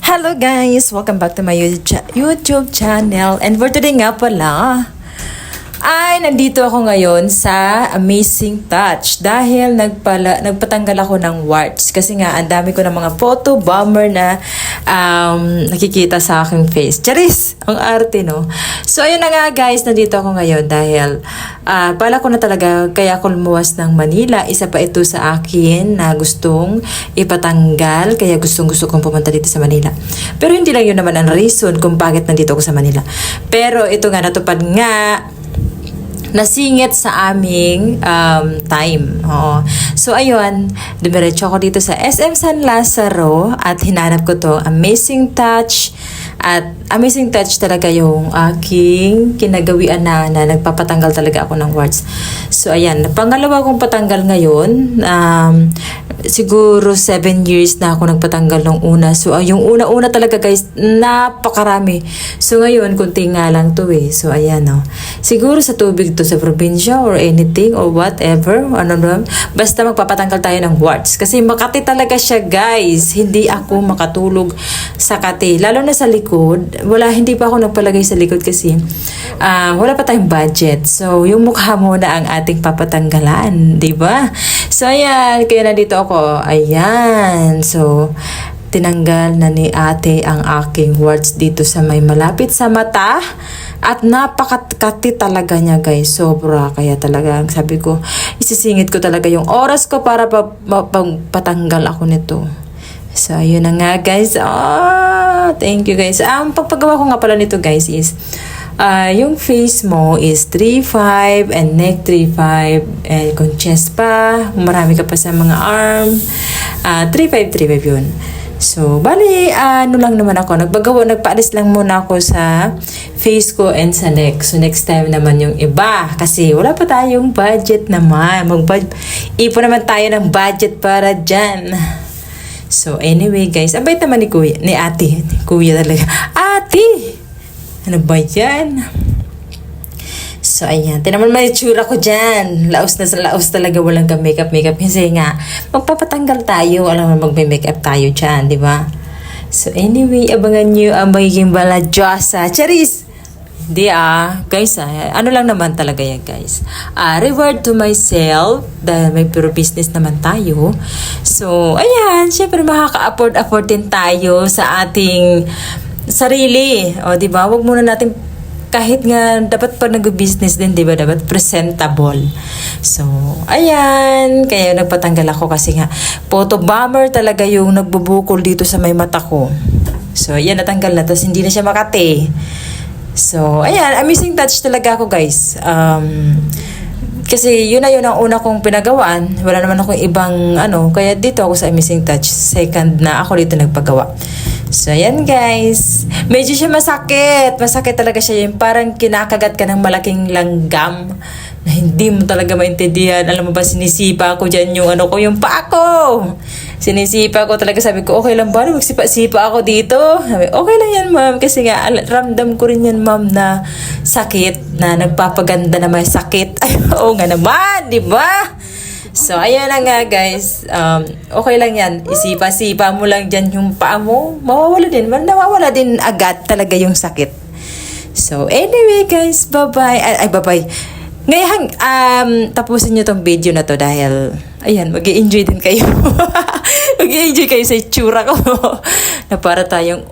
Hello guys! Welcome back to my YouTube channel. And for today nga pala, ay nandito ako ngayon sa Amazing Touch dahil nagpatanggal ako ng warts. Kasi nga, ang dami ko ng mga photo bomber na nakikita sa aking face. Charis! Ang arte, no? So, ayun na nga guys, nandito ako ngayon dahil pala ko na talaga kaya ako lumuwas ng Manila. Isa pa ito sa akin na gustong ipatanggal. Kaya gustong-gusto kong pumunta dito sa Manila. Pero hindi lang yun naman ang reason kung bakit nandito ako sa Manila. Pero ito nga, natupad nga nasingit sa aming time. Oo. So, ayun, dumiretso ako dito sa SM San Lazaro at hinanap ko to Amazing Touch. At Amazing Touch talaga yung aking kinagawian na nagpapatanggal talaga ako ng warts. So, ayan, pangalawa kong patanggal ngayon. Siguro 7 years na ako nagpatanggal ng una. So, yung una-una talaga guys, napakarami. So, ngayon, kunti nga lang to eh. So, ayan o. Siguro sa tubig to sa probinsya or anything or whatever. Basta magpapatanggal tayo ng warts. Kasi Makati talaga siya guys. Hindi ako makatulog sa Kati. Lalo na sa likod. Hindi pa ako nagpalagay sa likod kasi wala pa tayong budget. So, yung mukha muna ang ating papatanggalan. Diba? So, ayan. Kaya nandito ako. Ayan. So, tinanggal na ni ate ang aking warts dito sa may malapit sa mata. At napakakati talaga niya guys. Sobra. Kaya talaga sabi ko, isisingit ko talaga yung oras ko para patanggal ako nito. So, ayun na nga guys. Thank you guys. Ang pagpagawa ko nga pala nito guys is yung face mo is 3-5 and neck 3-5 and kung chest pa, marami ka pa sa mga arm, 3-5 yun. So, bali, ano lang naman ako, nagpaalis lang muna ako sa face ko and sa neck. So, next time naman yung iba. Kasi wala pa tayong budget naman. Ipon naman tayo ng budget para dyan. So, anyway guys, ang bait naman ni ate. Kuya talaga. Ate! Ano ba yan? So, ayan. Tinaman may tsura ko dyan. Laos na sa laos talaga. Walang ka makeup. Kasi nga, magpapatanggal tayo. Alam mo, magme-makeup tayo dyan. Di ba? So, anyway, abangan nyo ang magiging baladyosa. Charis! Di guys ano lang naman talaga yan guys. Reward to myself dahil may puro business naman tayo. So, ayan, syempre makaka-afford din tayo sa ating sarili. O, di ba? Wag muna natin kahit nga dapat pag nag-business din, di ba? Dapat presentable. So, ayan. Kaya nagpatanggal ako kasi nga photo bomber talaga yung nagbubukol dito sa may mata ko. So, ayan, natanggal na. Tapos hindi na siya makati. So, ayan, Amazing Touch talaga ako guys. Kasi yun ang una kong pinagawaan. Wala naman akong ibang kaya dito ako sa Amazing Touch. Second na ako dito nagpagawa. So, ayan guys. Medyo siya masakit. Masakit talaga siya. Yung parang kinakagat ka ng malaking langgam na hindi mo talaga maintindihan. Alam mo ba, sinisipa ko dyan yung yung paa ko. Sinisipa ko talaga, sabi ko, okay lang ba? Magsipa-sipa ako dito. Sabi, okay lang yan, ma'am. Kasi nga, ramdam ko rin yan, ma'am, na sakit, na nagpapaganda na may sakit. Ay, oo nga naman, di ba? So, ayan na nga, guys. Okay lang yan. Isipa-sipa mo lang dyan yung paa mo. Nawawala din agad talaga yung sakit. So, anyway, guys, bye-bye. Ay, bye-bye. Ngayon, tapusin nyo tong video na to dahil, ayan, mag-i-enjoy din kayo. Mag-i-enjoy kayo sa itsura ko. Na para tayong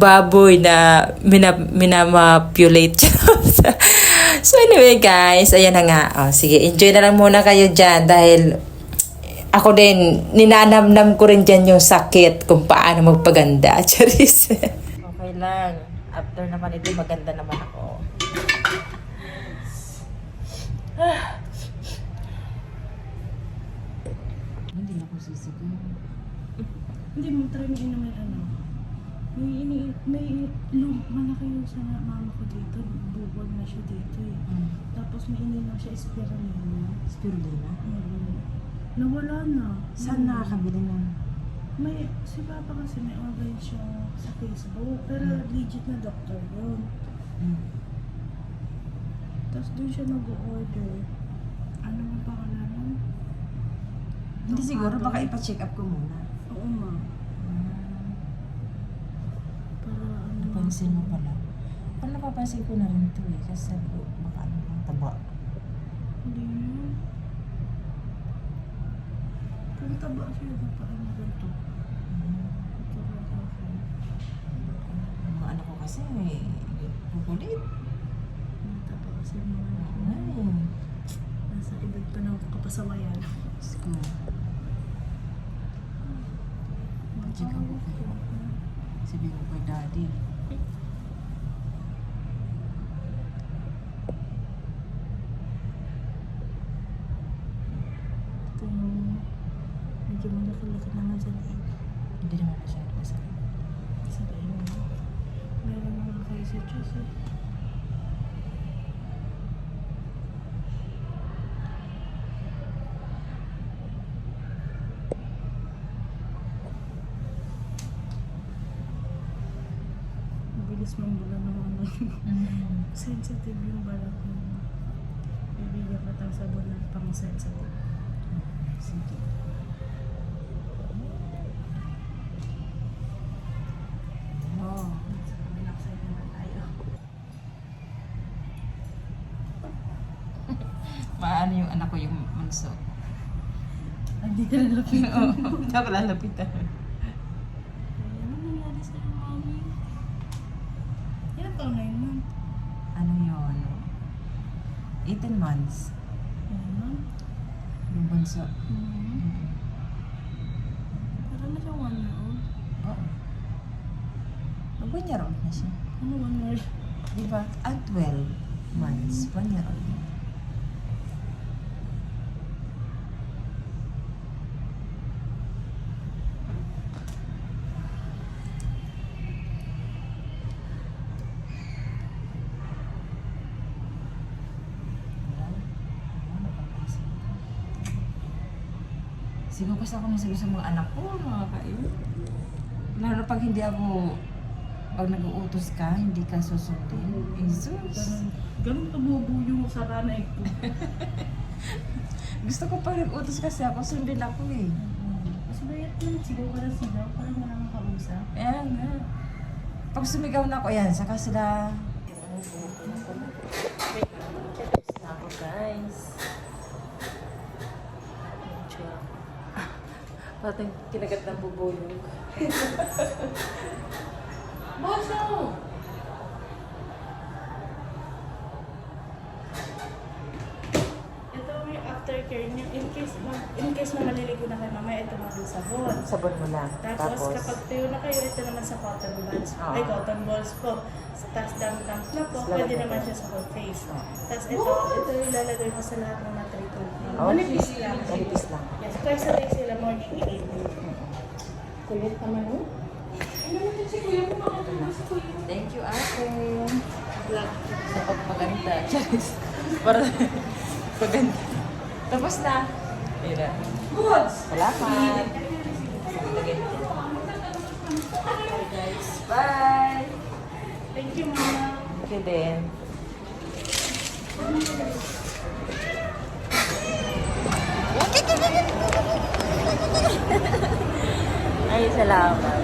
baboy na minamapulate. So anyway guys, ayan na nga. Sige, enjoy na lang muna kayo dyan dahil ako din, ninanamnam ko rin dyan yung sakit kung paano magpaganda. Charis. Okay lang. After naman ito, maganda naman ako. Hindi ako sisigaw. Hindi mo try mo naman may malaki yung sa mama ko dito. Bubog na siya dito eh. Tapos may ininom siya spirulina. Spirulina? Nawala na. Saan nakakabili nun? May, si Papa kasi may online siya sa Facebook. Pero legit na doctor yun. Tapos doon siya nag-order. Ano ang pangalan nun? Hindi siguro, baka ipa-check up ko muna. Oo ma. napansin mo pala. Parang napapansin ko na rin to eh. Kasi sabi ko, baka ano lang, taba. Hindi naman. Kung taba siya, dapat ano ganito. Ito ba sa akin? Ang mga anak ko kasi, kukulit. Ang taba kasi yung mga anak ko. Ay, Nasa edad pa ng kapasawayan. Diyos ko. Chika ko kayo. Sabi ko kay daddy. Ito yung medyo malaki-laki naman sa liit. Hindi naman masyado masakit. Sabihin mo. Meron naman kayo sa Diyos eh. Mabilis mong bula naman. Sensitive yung balat mo. Bibigyan ka ng sabon na pang-sensitive. Sige. Oh. Relax naman tayo. Maano yung anak ko yung manso. Hindi ka nalapitan. Oo, hindi ako lalapitan. Ano nangyari sa'yo, mami? Yan taon na yun, ma'am. Ano yun? 18 months. Ayan. Yung bunso. Parang na siya 1 year old. Oo. Mag-1 year old na siya. Ano 1 year? Diba? At 12 months. 1 year old. Siguro kasi ako nasabi sa mga anak ko, mga kayo. Lalo na pag hindi ako, pag nag-uutos ka, hindi ka susundin. Jesus! Ganun kabubuyo sa ranay ko. Gusto ko pag nag-uutos kasi ako, sundin ako eh. Kasi bayat lang, sigaw ka na sigaw, parang wala kang kausap. Ayan nga. Pag sumigaw na ako, ayan, saka sila... Ako guys. Parang kinagat ng bubulong. Boso! Ito may aftercare niya. In case na maliligo na kayo mamaya, ito mga sabon. Sabon mo lang. Tapos, kapag tuyo na kayo, ito naman sa cotton balls. Oo. Ay, cotton balls po. Tapos damp-damp na po, Tapos pwede lalagay naman ko. siya sa whole face. Oo. Tapos ito ilalagay mo sa lahat ng matritol. Oh, Manipis lang. Manipis lang. Yes, twice a day sila morning and evening. Kulit naman oh. Ano naman si kuya mo makatulong si kuya mo? Thank you, ate. Vlog. Sa pagpaganda. Charis. Para paganda. Tapos na. Mira. Goods! Salamat. Lagay mo. Bye guys. Bye. Thank you, mama. Thank you din. Ay, salamat.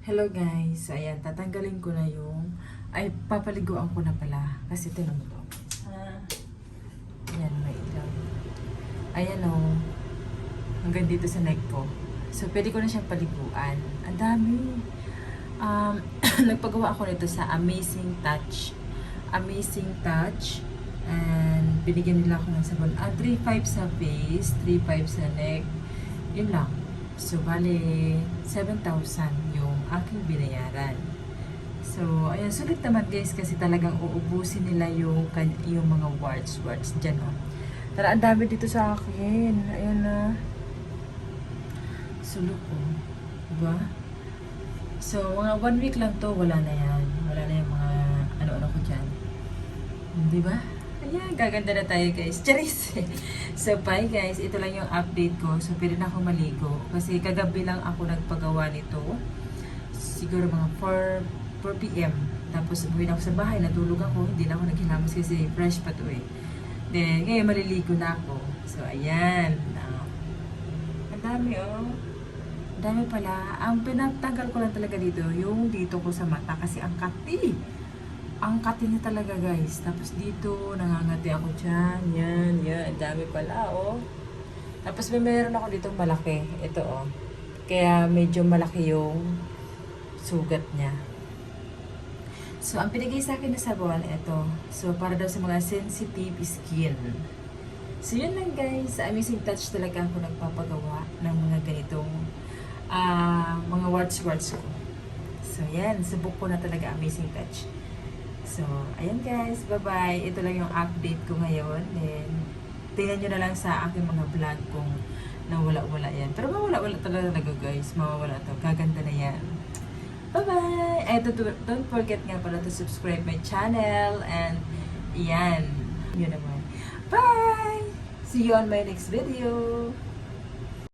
Hello guys. Ayan, tatanggalin ko na yung... Ay, papaliguan ko na pala. Kasi tinong to. Ayan, may ilaw. Ayan o. Hanggang dito sa neck ko. So, pwede ko na siyang paliguan. Ang dami. Nagpagawa ako nito sa Amazing Touch. Amazing Touch. And binigyan nila ako ng sabon. 3.5 sa face, 3.5 sa neck. Yun lang. So, bali, 7,000 yung aking binayaran. So, ayan, sulit naman guys kasi talagang uubusin nila yung mga warts dyan, oh. Tara, ang dami dito sa akin. Ayan na. Sulok ko. Diba? So, mga 1 week lang to, wala na yan. Wala na yung mga ano-ano ko dyan. Diba? Ayan, gaganda na tayo guys. Charis! So, bye guys. Ito lang yung update ko. So, pwede na ako maligo. Kasi kagabi lang ako nagpagawa nito. Siguro mga 4 p.m. Tapos, umuwi na ako sa bahay. Natulog ako. Hindi na ako naghilamos kasi fresh pa to eh. Then, ngayon maliligo na ako. So, ayan. dami oh. Dami pala. Ang pinatanggal ko lang talaga dito, yung dito ko sa mata kasi ang kati. Ang kati niya talaga guys. Tapos dito, nangangati ako dyan. Yan, yan. Dami pala oh. Tapos meron ako dito malaki. Ito oh. Kaya medyo malaki yung sugat niya. So, ang pinigay sa akin na sabon, ito. So, para daw sa mga sensitive skin. So, yun lang guys. Sa Amazing Touch talaga ako nagpapagawa ng mga ganitong mga warts-warts ko. So, yan. Subok ko na talaga Amazing Touch. So, ayan guys. Bye-bye. Ito lang yung update ko ngayon. Then, tingnan nyo na lang sa aking mga vlog kung nawala-wala yan. Pero mawala-wala talaga guys. Mawawala to. Gaganda na yan. Bye-bye! And don't forget nga pala to subscribe my channel. And, yan. Yun naman. Bye! See you on my next video.